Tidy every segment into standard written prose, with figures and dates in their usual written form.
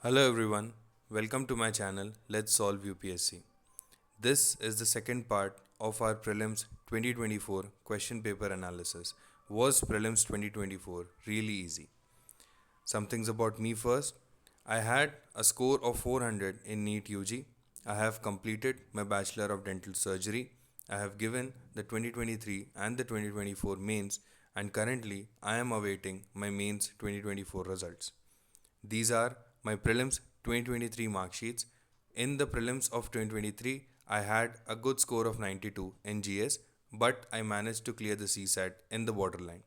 Hello everyone, welcome to my channel Let's Solve UPSC. This is the second part of our prelims 2024 question paper analysis. Was prelims 2024 really easy? Some things about me first. I had a score of 400 in NEET UG. I have completed my Bachelor of Dental Surgery. I have given the 2023 and the 2024 mains, and currently I am awaiting my mains 2024 results. These are my prelims 2023 mark sheets. In the prelims of 2023, I had a good score of 92 in GS, but I managed to clear the CSAT in the borderline.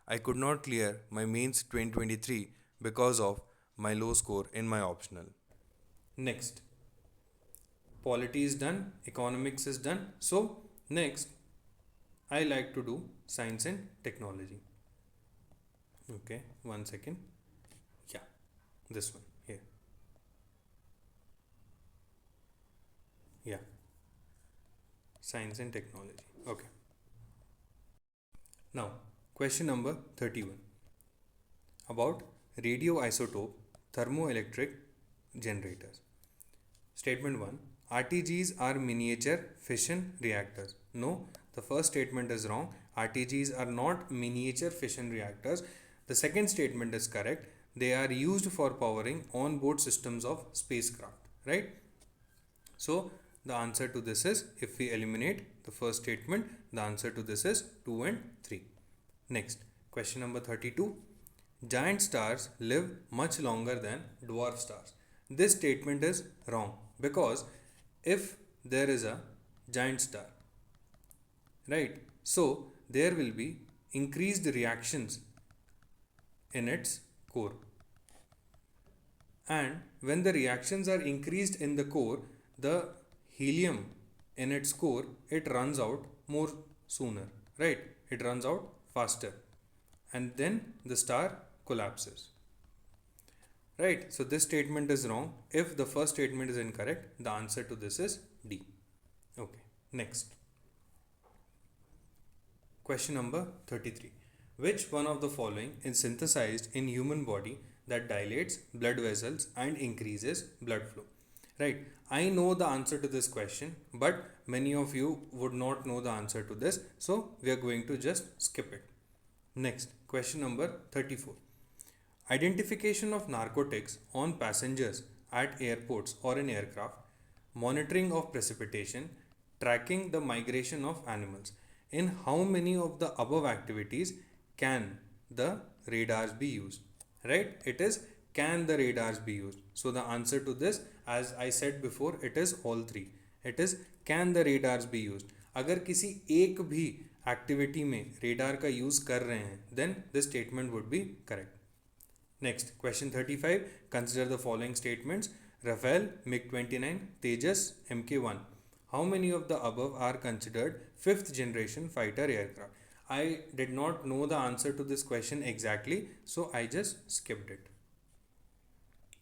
I could not clear my mains 2023 because of my low score in my optional. Next, polity is done, economics is done. So, next, I like to do science and technology. Okay, one second. Yeah, this one here. Yeah, science and technology. Okay. Now, question number 31 about radioisotope thermoelectric generators. Statement 1, RTGs are miniature fission reactors. No, the first statement is wrong. RTGs are not miniature fission reactors. The second statement is correct. They are used for powering on-board systems of spacecraft, right? So the answer to this is, if we eliminate the first statement, the answer to this is 2 and 3. Next, question number 32. Giant stars live much longer than dwarf stars. This statement is wrong because if there is a giant star, right, so there will be increased reactions in its core. And when the reactions are increased in the core, the helium in its core, it runs out more sooner, right? It runs out faster, and then the star collapses, right? So this statement is wrong. If the first statement is incorrect, the answer to this is D. Okay, next. Question number 33. Which one of the following is synthesized in human body that dilates blood vessels and increases blood flow? Right. I know the answer to this question, but many of you would not know the answer to this. So we are going to just skip it. Next, question number 34. Identification of narcotics on passengers at airports or in aircraft, monitoring of precipitation, tracking the migration of animals. In how many of the above activities can the radars be used? Right? It is can the radars be used? So the answer to this, as I said before, it is all three. It is can the radars be used? अगर किसी एक भी activity में radar का use कर रहे हैं, then this statement would be correct. Next, question 35. Consider the following statements. Rafale, MiG-29, Tejas, Mk1. How many of the above are considered fifth generation fighter aircraft? I did not know the answer to this question exactly, so I just skipped it.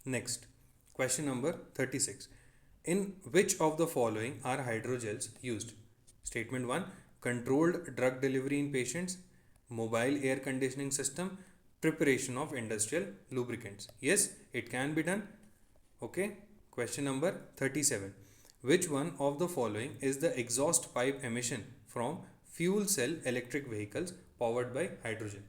Next, question number 36. In which of the following are hydrogels used? Statement 1, controlled drug delivery in patients, mobile air conditioning system, preparation of industrial lubricants. Yes, it can be done. Okay. Question number 37. Which one of the following is the exhaust pipe emission from fuel cell electric vehicles powered by hydrogen?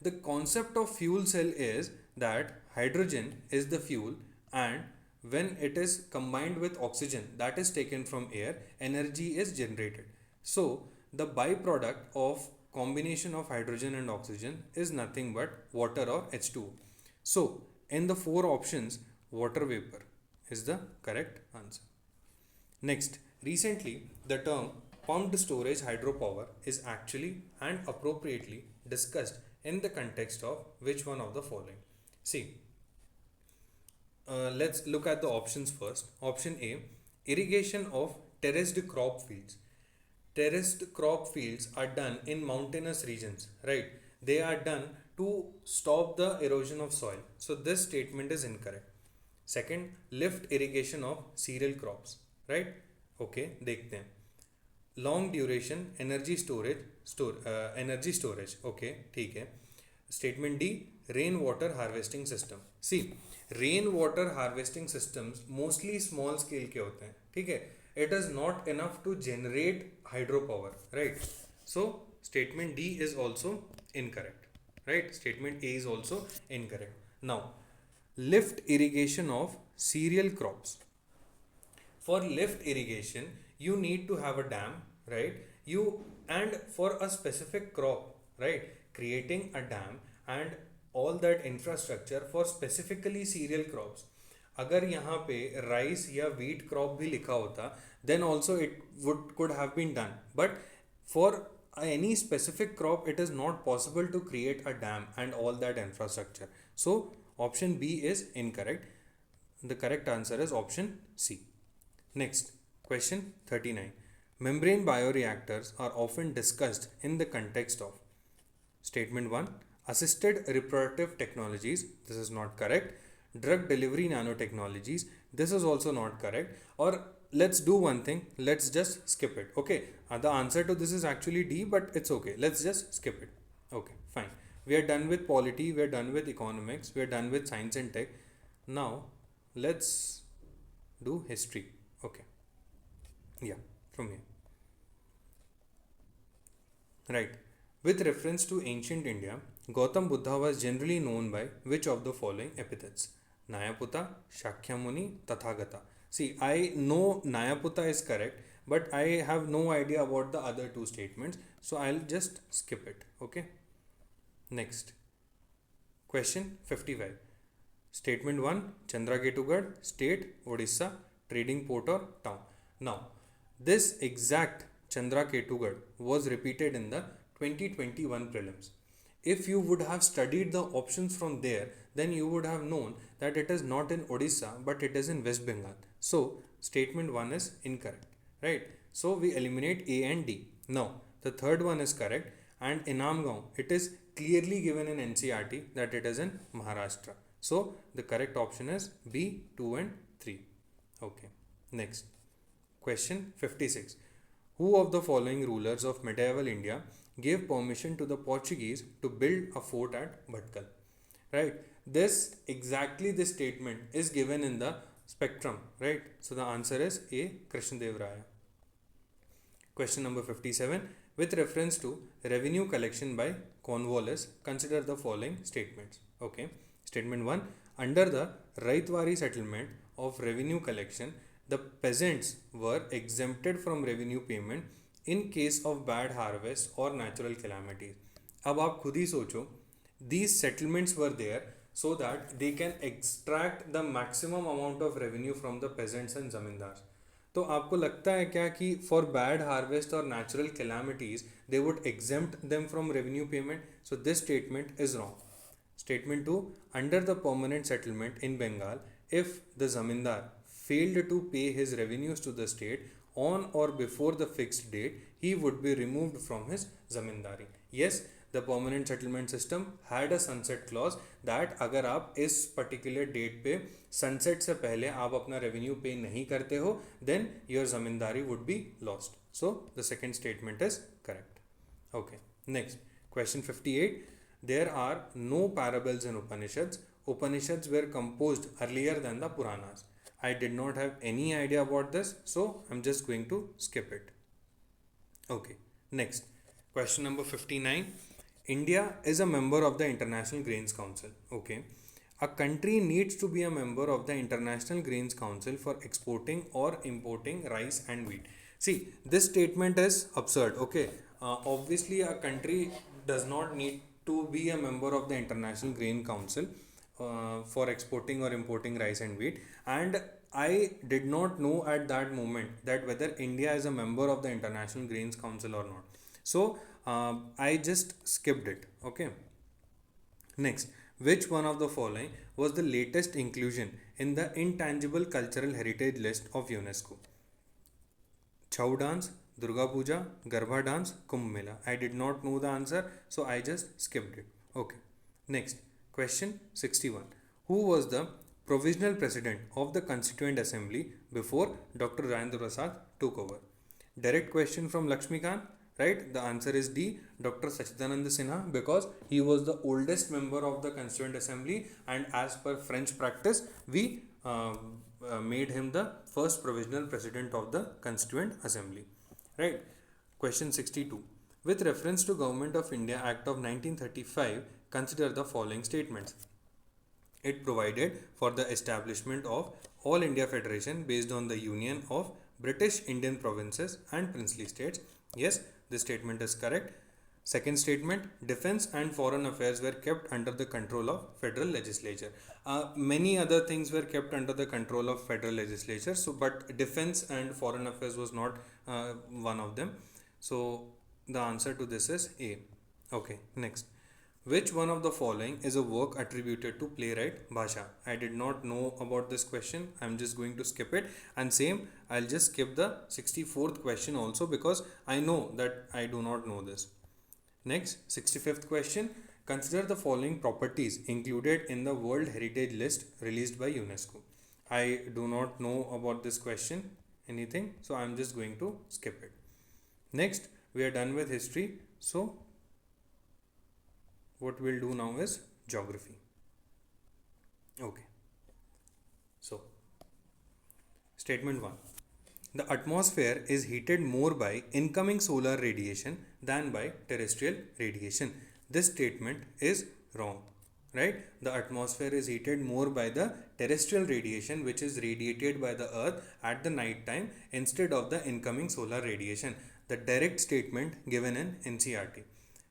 The concept of fuel cell is that hydrogen is the fuel, and when it is combined with oxygen that is taken from air, energy is generated. So the byproduct of combination of hydrogen and oxygen is nothing but water or H2O. So in the four options, water vapor is the correct answer. Next, recently the term pumped storage hydropower is actually and appropriately discussed in the context of which one of the following? See, let's look at the options first. Option A, irrigation of terraced crop fields. Terraced crop fields are done in mountainous regions, right? They are done to stop the erosion of soil. So this statement is incorrect. Second, lift irrigation of cereal crops, right? Okay, देखते हैं. Long duration energy storage, okay, ठीक है. Statement D, rain water harvesting system. See, rain water harvesting systems mostly small scale के होते हैं, ठीक है. It is not enough to generate hydro power, right. So statement D is also incorrect, right. Statement A is also incorrect. Now, lift irrigation of cereal crops. For lift irrigation, you need to have a dam, right. You, and for a specific crop, right, creating a dam and all that infrastructure for specifically cereal crops. अगर यहाँ पे rice या wheat crop भी लिखा होता, then also it would could have been done, but for any specific crop it is not possible to create a dam and all that infrastructure. So option B is incorrect. The correct answer is option C. Next, question 39. Membrane bioreactors are often discussed in the context of statement 1, assisted reproductive technologies. This is not correct. Drug delivery nanotechnologies. This is also not correct. Or let's do one thing, let's just skip it. Okay, the answer to this is actually D, but it's okay. Let's just skip it. Okay, fine. We are done with polity, we are done with economics, we are done with science and tech. Now, let's do history. Okay, yeah, from here. Right. With reference to ancient India, Gautam Buddha was generally known by which of the following epithets? Nayaputa, Shakyamuni, Tathagata. See, I know Nayaputa is correct, but I have no idea about the other two statements, so I'll just skip it. Okay. Next. Question 55. Statement 1, Chandraketugarh, state, Odisha, trading port or town. Now, this exact Chandraketugarh was repeated in the 2021 prelims. If you would have studied the options from there, then you would have known that it is not in Odisha but it is in West Bengal. So, statement 1 is incorrect, right? So, we eliminate A and D. Now, the third one is correct, and Inamgaon, it is clearly given in NCERT that it is in Maharashtra. So, the correct option is B, 2 and 3. Okay, next. Question 56. Who of the following rulers of medieval India gave permission to the Portuguese to build a fort at Bhatkal? Right? This statement is given in the spectrum, right? So the answer is A, Krishnadev Raya. Question number 57. With reference to revenue collection by Cornwallis, consider the following statements. Okay. Statement 1. Under the Raitwari settlement of revenue collection, the peasants were exempted from revenue payment in case of bad harvest or natural calamities. अब आप खुद ही सोचो, these settlements were there so that they can extract the maximum amount of revenue from the peasants and zamindars. तो आपको लगता है क्या कि for bad harvest or natural calamities they would exempt them from revenue payment? So this statement is wrong. Statement 2. Under the permanent settlement in Bengal, if the zamindar failed to pay his revenues to the state on or before the fixed date, he would be removed from his zamindari. Yes, the permanent settlement system had a sunset clause that अगर आप इस particular date पे sunset से पहले आप अपना revenue pay नहीं करते हो, then your zamindari would be lost. So the second statement is correct. Okay, next question 58. There are no parables in Upanishads. Upanishads were composed earlier than the Puranas. I did not have any idea about this, so I'm just going to skip it. Okay, next question number 59. India is a member of the International Grains Council. Okay, a country needs to be a member of the International Grains Council for exporting or importing rice and wheat. See, this statement is absurd. Okay, obviously, a country does not need to be a member of the International Grain Council for exporting or importing rice and wheat, and I did not know at that moment that whether India is a member of the International Grains Council or not. So I just skipped it. Okay. Next, which one of the following was the latest inclusion in the Intangible Cultural Heritage List of UNESCO? Chau dance, Durga Puja, Garbha dance, Kumbh Mela. I did not know the answer, so I just skipped it. Okay. Next, question 61. Who was the provisional president of the Constituent Assembly before Dr. Rajendra Prasad took over? Direct question from Lakshmikant. right? The answer is D, Dr. Sachidanand Sinha, because he was the oldest member of the Constituent Assembly, and as per French practice, we made him the first provisional president of the Constituent Assembly, right? Question 62. With reference to Government of India Act of 1935, consider the following statements. It provided for the establishment of All India Federation based on the union of British Indian provinces and princely states. Yes, this statement is correct. Second statement, defense and foreign affairs were kept under the control of federal legislature. Many other things were kept under the control of federal legislature, so but defense and foreign affairs was not one of them. So the answer to this is A. Okay, next. Which one of the following is a work attributed to playwright Bhasha? I did not know about this question. I'm just going to skip it. And same, I'll just skip the 64th question also because I know that I do not know this. Next, 65th question. Consider the following properties included in the World Heritage List released by UNESCO. I do not know about this question, anything, so I'm just going to skip it. Next, we are done with history. So, what we'll do now is geography. Okay. So, statement 1. The atmosphere is heated more by incoming solar radiation than by terrestrial radiation. This statement is wrong, right? The atmosphere is heated more by the terrestrial radiation which is radiated by the earth at the night time instead of the incoming solar radiation. The direct statement given in NCERT.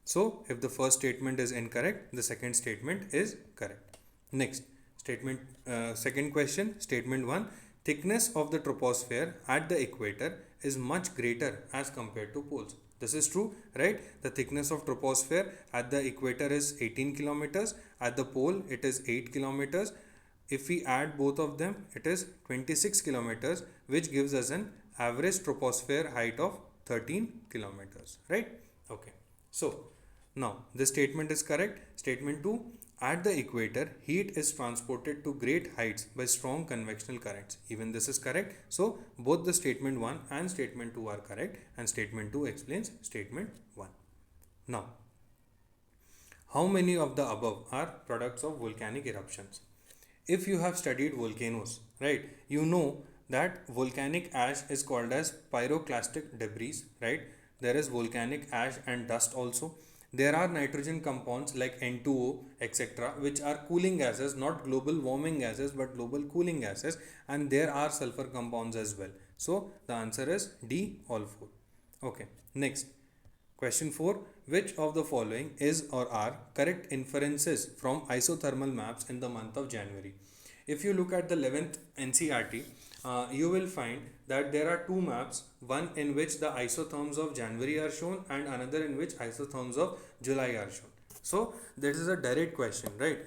So, if the first statement is incorrect, the second statement is correct. Next, second question, statement 1. Thickness of the troposphere at the equator is much greater as compared to poles. This is true, right? The thickness of troposphere at the equator is 18 kilometers. At the pole, it is 8 kilometers. If we add both of them, it is 26 kilometers, which gives us an average troposphere height of 13 kilometers, right? Okay. So, now this statement is correct. Statement 2. At the equator, heat is transported to great heights by strong convectional currents. Even this is correct. So, both the statement 1 and statement 2 are correct, and statement 2 explains statement 1. Now, how many of the above are products of volcanic eruptions? If you have studied volcanoes, right, you know that volcanic ash is called as pyroclastic debris, right? There is volcanic ash and dust also. There are nitrogen compounds like N2O, etc., which are cooling gases, not global warming gases, but global cooling gases, and there are sulfur compounds as well. So the answer is D, all four. Okay, next. Question 4. Which of the following is or are correct inferences from isothermal maps in the month of January? If you look at the 11th NCERT, you will find that there are two maps, one in which the isotherms of January are shown and another in which isotherms of July are shown. So, this is a direct question, right?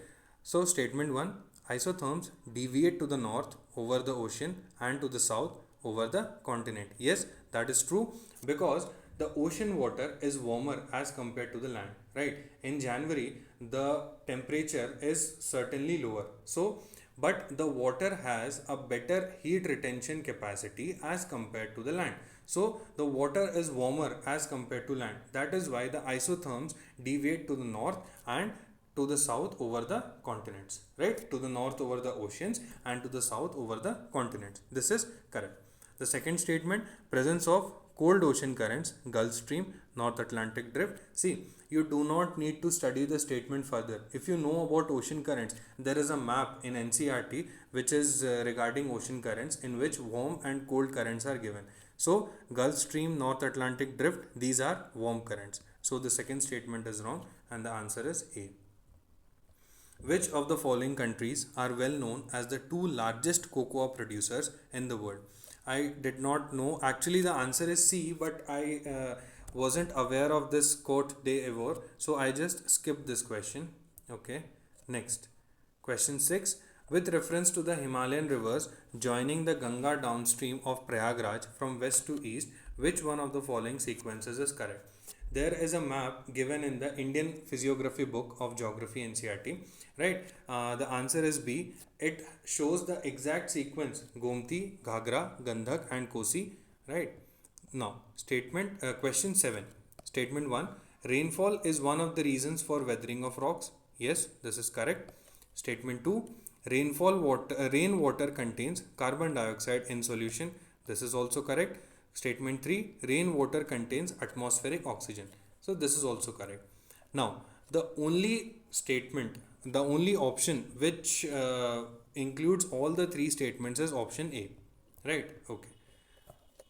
So, statement 1, isotherms deviate to the north over the ocean and to the south over the continent. Yes, that is true because the ocean water is warmer as compared to the land, right? In January, the temperature is certainly lower. So, but the water has a better heat retention capacity as compared to the land. So the water is warmer as compared to land. That is why the isotherms deviate to the north and to the south over the continents, right? To the north over the oceans and to the south over the continents. This is correct. The second statement, presence of cold ocean currents, Gulf Stream, North Atlantic Drift. See, you do not need to study the statement further. If you know about ocean currents, there is a map in NCERT which is regarding ocean currents in which warm and cold currents are given. So, Gulf Stream, North Atlantic Drift, these are warm currents. So, the second statement is wrong and the answer is A. Which of the following countries are well known as the two largest cocoa producers in the world? I did not know. Actually, the answer is C, but I wasn't aware of this quote de Evor, so I just skipped this question. Okay, next. Question 6. With reference to the Himalayan rivers joining the Ganga downstream of Prayagraj from west to east, which one of the following sequences is correct? There is a map given in the Indian Physiography book of Geography NCERT, right? The answer is B. It shows the exact sequence Gomti, Ghagra, Gandhak and Kosi, right? Now, question 7. Statement 1. Rainfall is one of the reasons for weathering of rocks. Yes, this is correct. Statement 2. Rainwater contains carbon dioxide in solution. This is also correct. Statement 3. Rainwater contains atmospheric oxygen. So this is also correct. Now, the only option which includes all the three statements is option A. Right? Okay.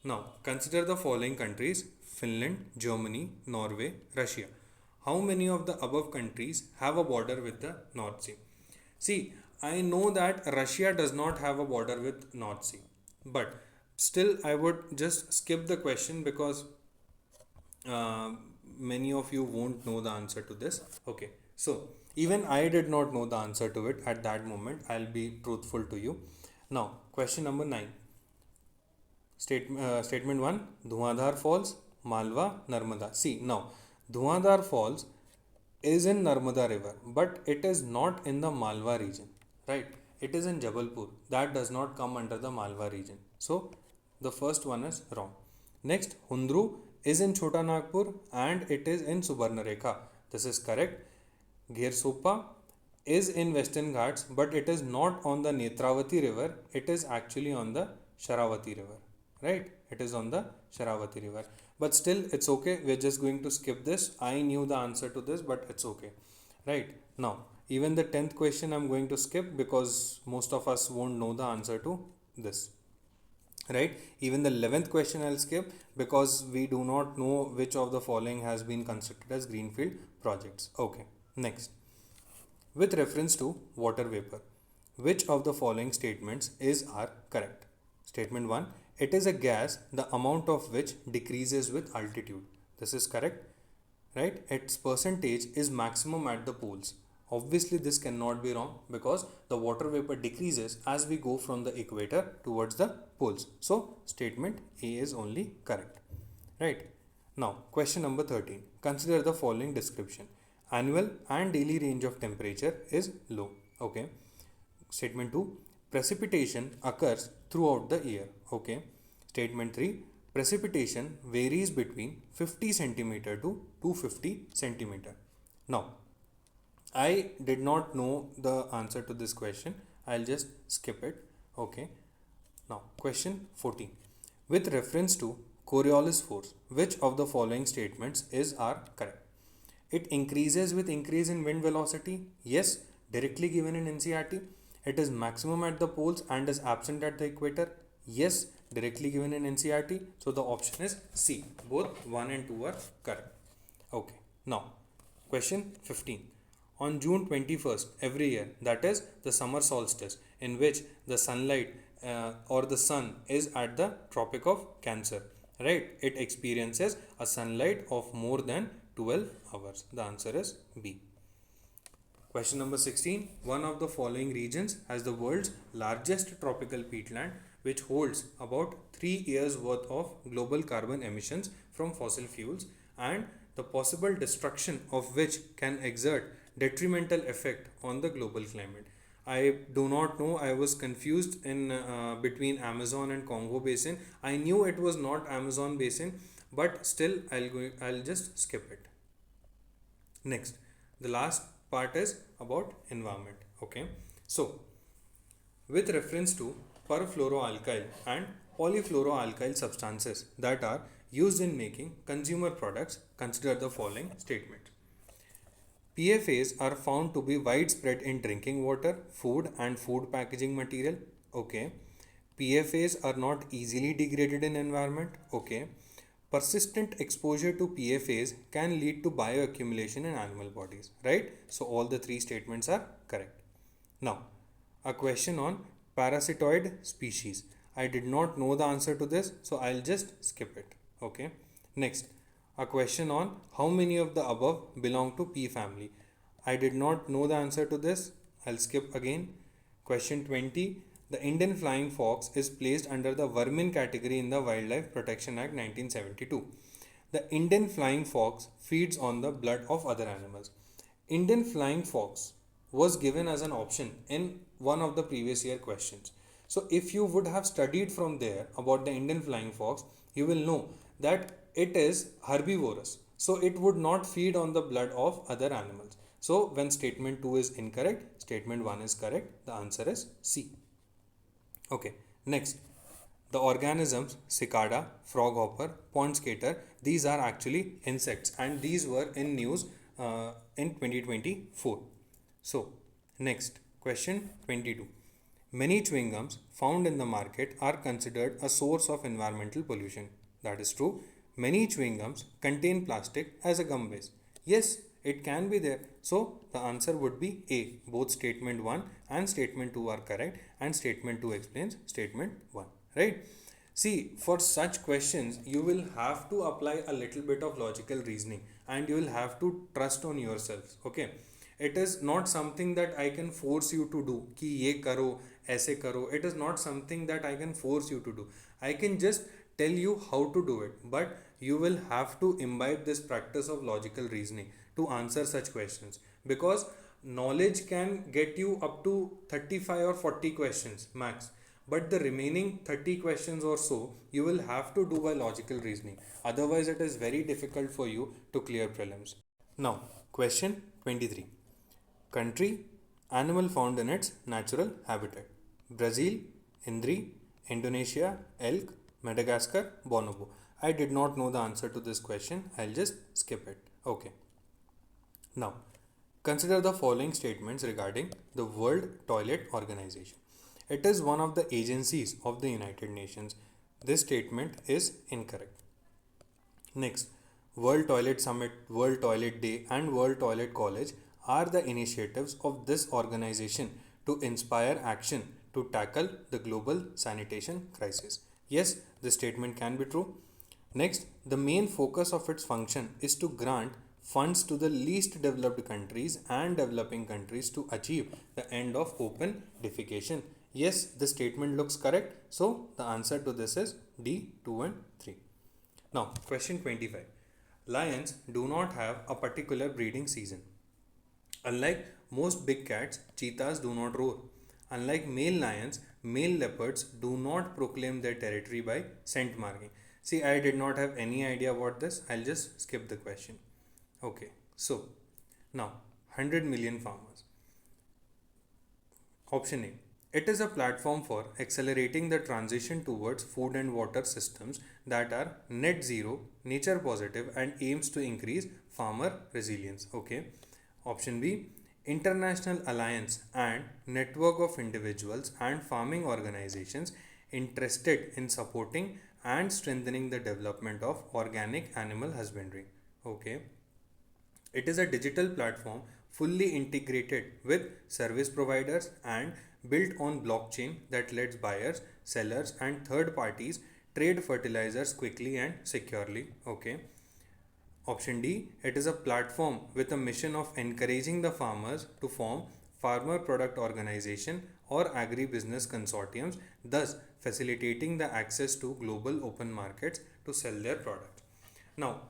Now, consider the following countries: Finland, Germany, Norway, Russia. How many of the above countries have a border with the North Sea? See, I know that Russia does not have a border with North Sea, but still I would just skip the question because uh, many of you won't know the answer to this. Okay, so even I did not know the answer to it at that moment. I'll be truthful to you. Now, question number 9. Statement 1. Dhuandhar Falls, Malwa, Narmada. See, now Dhuandhar Falls is in Narmada River, but it is not in the Malwa region, right? It is in Jabalpur. That does not come under the Malwa region. So the first one is wrong. Next, Hundru is in Chota Nagpur and it is in Subarnarekha. This is correct. Ghersopa is in Western Ghats, but it is not on the Netravati river. It is actually on the Sharavati river, right? It is on the Sharavati river. But still, it's okay. We're just going to skip this. I knew the answer to this, but it's okay, right? Now, even the 10th question I'm going to skip because most of us won't know the answer to this, right? Even the 11th question I'll skip because we do not know which of the following has been constructed as greenfield projects. Okay, next. With reference to water vapor, which of the following statements are correct? Statement 1. It is a gas the amount of which decreases with altitude. This is correct, right? Its percentage is maximum at the poles. Obviously this cannot be wrong because the water vapor decreases as we go from the equator towards the poles. So statement A is only correct, right? Now question number 13. Consider the following description. Annual and daily range of temperature is low. Okay. Statement 2. Precipitation occurs throughout the year. Okay. Statement 3. Precipitation varies between 50 centimeter to 250 centimeter. Now, I did not know the answer to this question. I'll just skip it. Okay. Now, question 14. With reference to Coriolis force, which of the following statements are correct? It increases with increase in wind velocity. Yes, directly given in NCERT. It is maximum at the poles and is absent at the equator. Yes, directly given in NCERT. So the option is C. Both 1 and 2 are correct. Okay. Now, question 15. On June 21st every year, that is the summer solstice, in which the sunlight or the sun is at the Tropic of Cancer, right? It experiences a sunlight of more than 12 hours. The answer is B. Question number 16. One of the following regions has the world's largest tropical peatland, which holds about 3 years worth of global carbon emissions from fossil fuels, and the possible destruction of which can exert detrimental effect on the global climate. I do not know. I was confused in between Amazon and Congo basin. I knew it was not Amazon basin, but still I'll just skip it. Next, the last part is about environment. Okay, so with reference to perfluoroalkyl and polyfluoroalkyl substances that are used in making consumer products, consider the following statement. PFAs are found to be widespread in drinking water, food and food packaging material. Okay. PFAs are not easily degraded in environment. Okay. Persistent exposure to PFAs can lead to bioaccumulation in animal bodies, right? So all the three statements are correct. Now, a question on parasitoid species. I did not know the answer to this, so I'll just skip it. Okay. Next, a question on how many of the above belong to P family. I did not know the answer to this. I'll skip again. Question 20. The Indian flying fox is placed under the vermin category in the Wildlife Protection Act 1972. The Indian flying fox feeds on the blood of other animals. Indian flying fox was given as an option in one of the previous year questions. So if you would have studied from there about the Indian flying fox, you will know that it is herbivorous. So it would not feed on the blood of other animals. So when statement 2 is incorrect, statement 1 is correct. The answer is C. Okay, next. The organisms cicada, froghopper, pond skater, these are actually insects and these were in news in 2024. So, next question 22. Many chewing gums found in the market are considered a source of environmental pollution. That is true. Many chewing gums contain plastic as a gum base. Yes, it can be there. So the answer would be A. Both statement 1 and statement 2 are correct and statement 2 explains statement 1. Right? See, for such questions, you will have to apply a little bit of logical reasoning and you will have to trust on yourselves. Okay. It is not something that I can force you to do. कि ये करो, ऐसे करो. It is not something that I can force you to do. I can just tell you how to do it. But you will have to imbibe this practice of logical reasoning to answer such questions. Because knowledge can get you up to 35 or 40 questions max. But the remaining 30 questions or so, you will have to do by logical reasoning. Otherwise, it is very difficult for you to clear prelims. Now, question 23. Country, animal found in its natural habitat. Brazil, Indri, Indonesia, elk, Madagascar, bonobo. I did not know the answer to this question. I'll just skip it. Okay. Now, consider the following statements regarding the World Toilet Organization. It is one of the agencies of the United Nations. This statement is incorrect. Next, World Toilet Summit, World Toilet Day, and World Toilet College are the initiatives of this organization to inspire action to tackle the global sanitation crisis. Yes, this statement can be true. Next, the main focus of its function is to grant funds to the least developed countries and developing countries to achieve the end of open defecation. Yes, the statement looks correct. So, the answer to this is D, 2 and 3. Now, question 25. Lions do not have a particular breeding season. Unlike most big cats, cheetahs do not roar. Unlike male lions, male leopards do not proclaim their territory by scent marking. See, I did not have any idea about this. I'll just skip the question. Okay, so now 100 million farmers. Option A. It is a platform for accelerating the transition towards food and water systems that are net zero, nature positive, and aims to increase farmer resilience. Okay. Option B. International alliance and network of individuals and farming organizations interested in supporting and strengthening the development of organic animal husbandry. Okay. It is a digital platform fully integrated with service providers and built on blockchain that lets buyers, sellers, and third parties trade fertilizers quickly and securely. Okay. Option D. It is a platform with a mission of encouraging the farmers to form farmer product organization or agribusiness consortiums, thus facilitating the access to global open markets to sell their products. Now,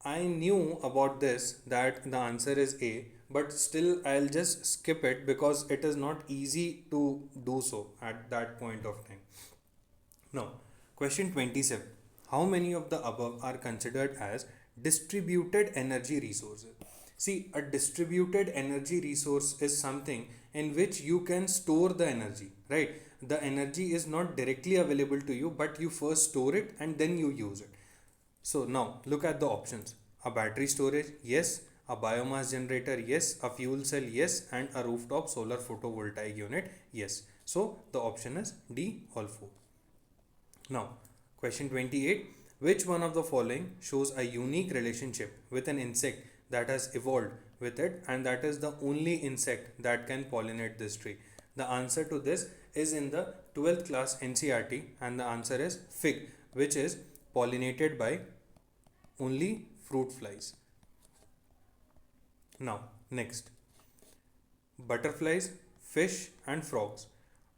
I knew about this that the answer is A, but still I'll just skip it because it is not easy to do so at that point of time. Now, question 27. How many of the above are considered as distributed energy resources? See, a distributed energy resource is something in which you can store the energy, right? The energy is not directly available to you, but you first store it and then you use it. So now look at the options. A battery storage, yes. A biomass generator, yes. A fuel cell, yes. And a rooftop solar photovoltaic unit, yes. So the option is D, all four. Now, question 28. Which one of the following shows a unique relationship with an insect that has evolved with it and that is the only insect that can pollinate this tree? The answer to this is in the 12th class NCERT and the answer is fig, which is pollinated by only fruit flies. Now, next. Butterflies, fish and frogs.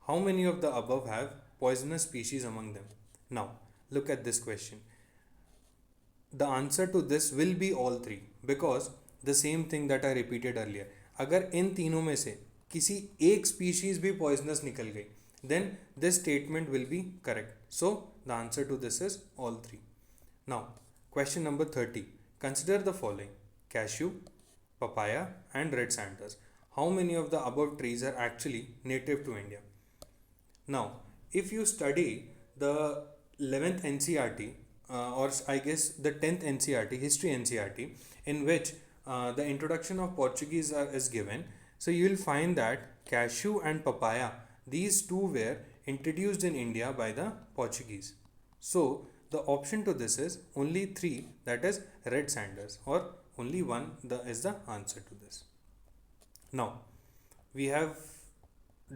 How many of the above have poisonous species among them? Now, look at this question. The answer to this will be all three because the same thing that I repeated earlier. अगर इन तीनों में से किसी एक species भी poisonous निकल गई, then this statement will be correct. So the answer to this is all three. Now, question number 30. Consider the following: cashew, papaya, and red sanders. How many of the above trees are actually native to India? Now, if you study the 11th NCRT, or I guess the 10th NCRT, history NCRT, in which the introduction of Portuguese is given, so you will find that cashew and papaya, these two were introduced in India by the Portuguese. So, the option to this is only three, that is red sanders, or only one is the answer to this. Now, we have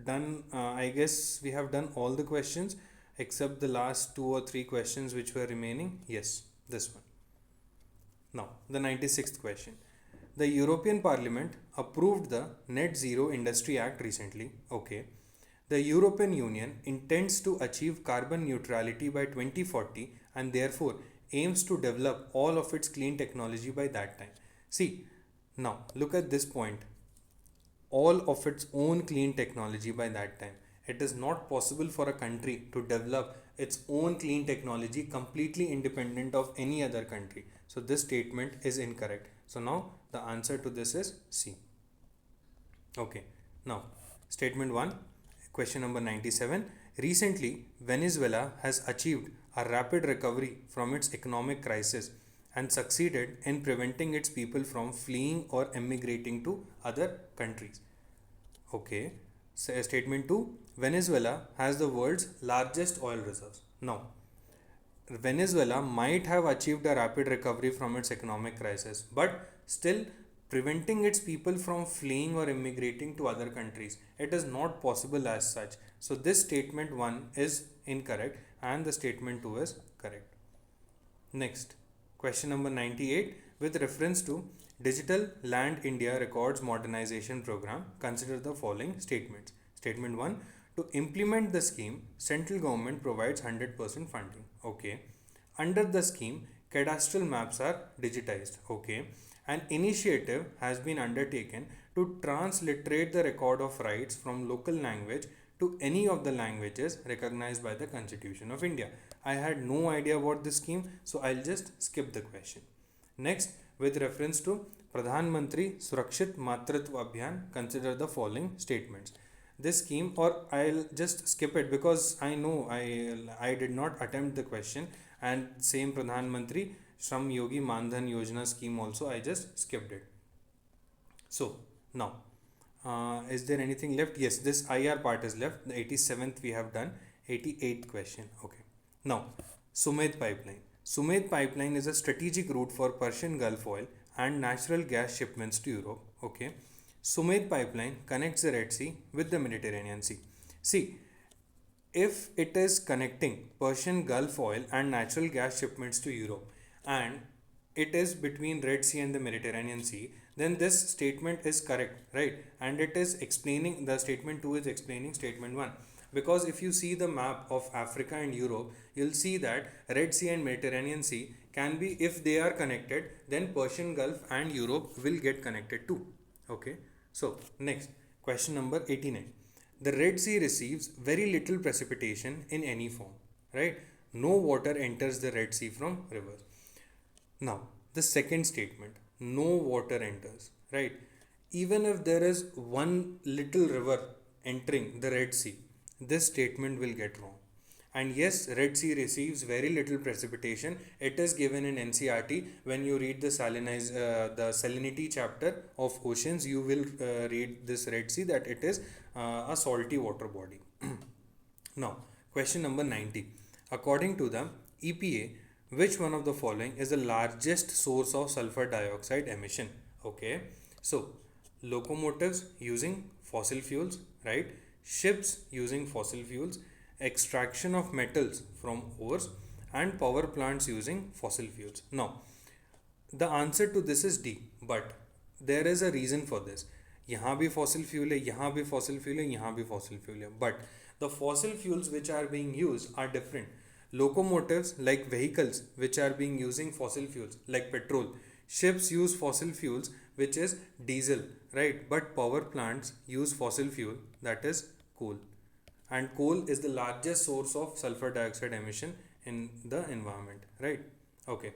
done, I guess we have done all the questions except the last two or three questions which were remaining. Yes, this one. Now, the 96th question. The European Parliament approved the Net Zero Industry Act recently. Okay. The European Union intends to achieve carbon neutrality by 2040 and therefore aims to develop all of its clean technology by that time. See, now look at this point: all of its own clean technology by that time. It is not possible for a country to develop its own clean technology completely independent of any other country. So this statement is incorrect. So now the answer to this is C. Okay. Now, statement 1, question number 97. Recently, Venezuela has achieved a rapid recovery from its economic crisis and succeeded in preventing its people from fleeing or emigrating to other countries. Okay. So, statement 2, Venezuela has the world's largest oil reserves. Now, Venezuela might have achieved a rapid recovery from its economic crisis, but still preventing its people from fleeing or immigrating to other countries. It is not possible as such. So, this statement 1 is incorrect and the statement 2 is correct. Next, question number 98. With reference to Digital Land India Records Modernization Program, consider the following statements. Statement 1, to implement the scheme, central government provides 100% funding. Okay. Under the scheme, cadastral maps are digitized. Okay. An initiative has been undertaken to transliterate the record of rights from local language to any of the languages recognized by the Constitution of India. I had no idea about this scheme, so I'll just skip the question. Next, with reference to Pradhan Mantri Surakshit Matritva Abhiyan, consider the following statements. This scheme, or I'll just skip it because I know I did not attempt the question, and same Pradhan Mantri Shram Yogi Mandhan Yojana scheme also I just skipped it. So now, is there anything left? Yes, this IR part is left. The 87th we have done. 88th question. Okay. Now, Sumed Pipeline. Sumed Pipeline is a strategic route for Persian Gulf oil and natural gas shipments to Europe. Okay. Sumed Pipeline connects the Red Sea with the Mediterranean Sea. See, if it is connecting Persian Gulf oil and natural gas shipments to Europe, and it is between Red Sea and the Mediterranean Sea, then this statement is correct, right? And it is explaining, the statement 2 is explaining statement 1. Because if you see the map of Africa and Europe, you'll see that Red Sea and Mediterranean Sea can be, if they are connected, then Persian Gulf and Europe will get connected too. Okay. So next, question number 89. The Red Sea receives very little precipitation in any form, right? No water enters the Red Sea from rivers. Now, the second statement, no water enters, right? Even if there is one little river entering the Red Sea, this statement will get wrong. And yes, Red Sea receives very little precipitation. It is given in NCRT. When you read the salinity chapter of oceans, you will read this Red Sea, that it is a salty water body. Now, question number 90. According to the EPA, which one of the following is the largest source of sulfur dioxide emission? Okay. So, locomotives using fossil fuels, right? Ships using fossil fuels, extraction of metals from ores, and power plants using fossil fuels. Now, the answer to this is D, but there is a reason for this. यहाँ भी fossil fuel है, यहाँ भी fossil fuel है, यहाँ भी fossil fuel है. But the fossil fuels which are being used are different. Locomotives, like vehicles which are being using fossil fuels like petrol. Ships use fossil fuels which is diesel, right? But power plants use fossil fuel, that is coal. And coal is the largest source of sulfur dioxide emission in the environment, right? Okay.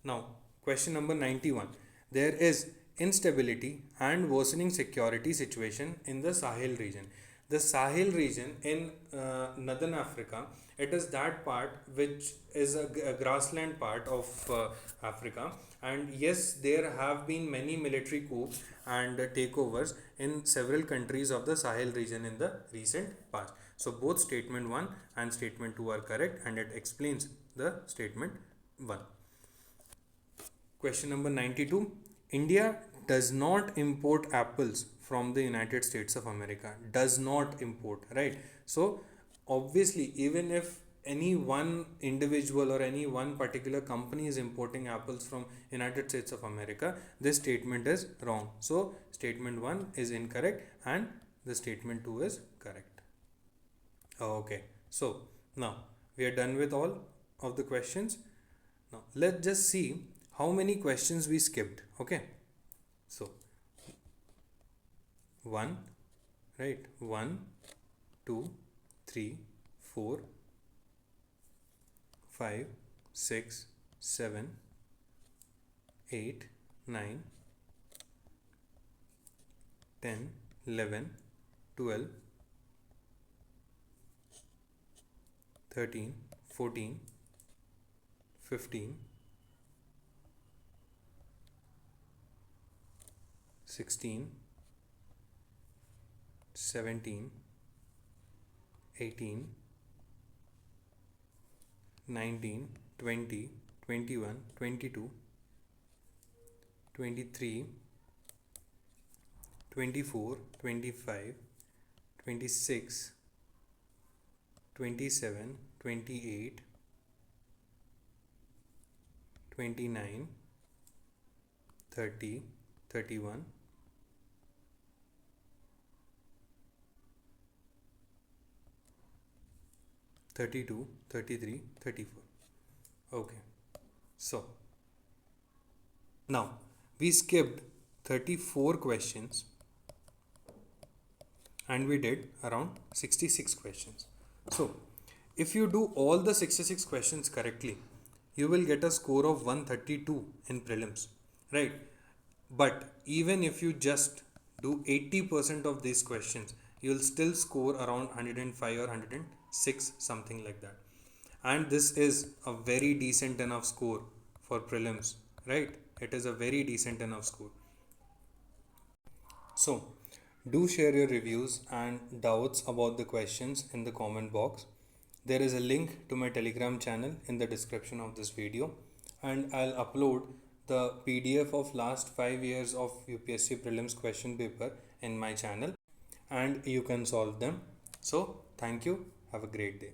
Now, Question number 91. There is instability and worsening security situation in the Sahel region. The Sahel region in northern Africa, it is that part which is a grassland part of Africa. And yes, there have been many military coups and takeovers in several countries of the Sahel region in the recent past. So both statement 1 and statement 2 are correct, and it explains the statement 1. Question number 92. India does not import apples from the United States of America. Does not import, right? So obviously, even if any one individual or any one particular company is importing apples from United States of America, this statement is wrong. So statement 1 is incorrect and the statement 2 is correct. Okay, so now we are done with all of the questions. Now let's just see how many questions we skipped. Okay, so 1, right? 1, 2, 3, 4, 5, 6, 7, 8, 9, 10, 11, 12, 13, 14, 15, 16, 17, 18, 19, 20, 21, 22, 23, 24, 25, 26, 27, 28, 29, 30, 31, 32, 33, 34. Okay, so now we skipped 34 questions and we did around 66 questions. So if you do all the 66 questions correctly, you will get a score of 132 in prelims, right? But even if you just do 80% of these questions, you'll still score around 105 or 106, something like that. And this is a very decent enough score for prelims, right? It is a very decent enough score. So do share your reviews and doubts about the questions in the comment box. There is a link to my Telegram channel in the description of this video, and I'll upload the PDF of last 5 years of UPSC prelims question paper in my channel, and you can solve them. So thank you. Have a great day.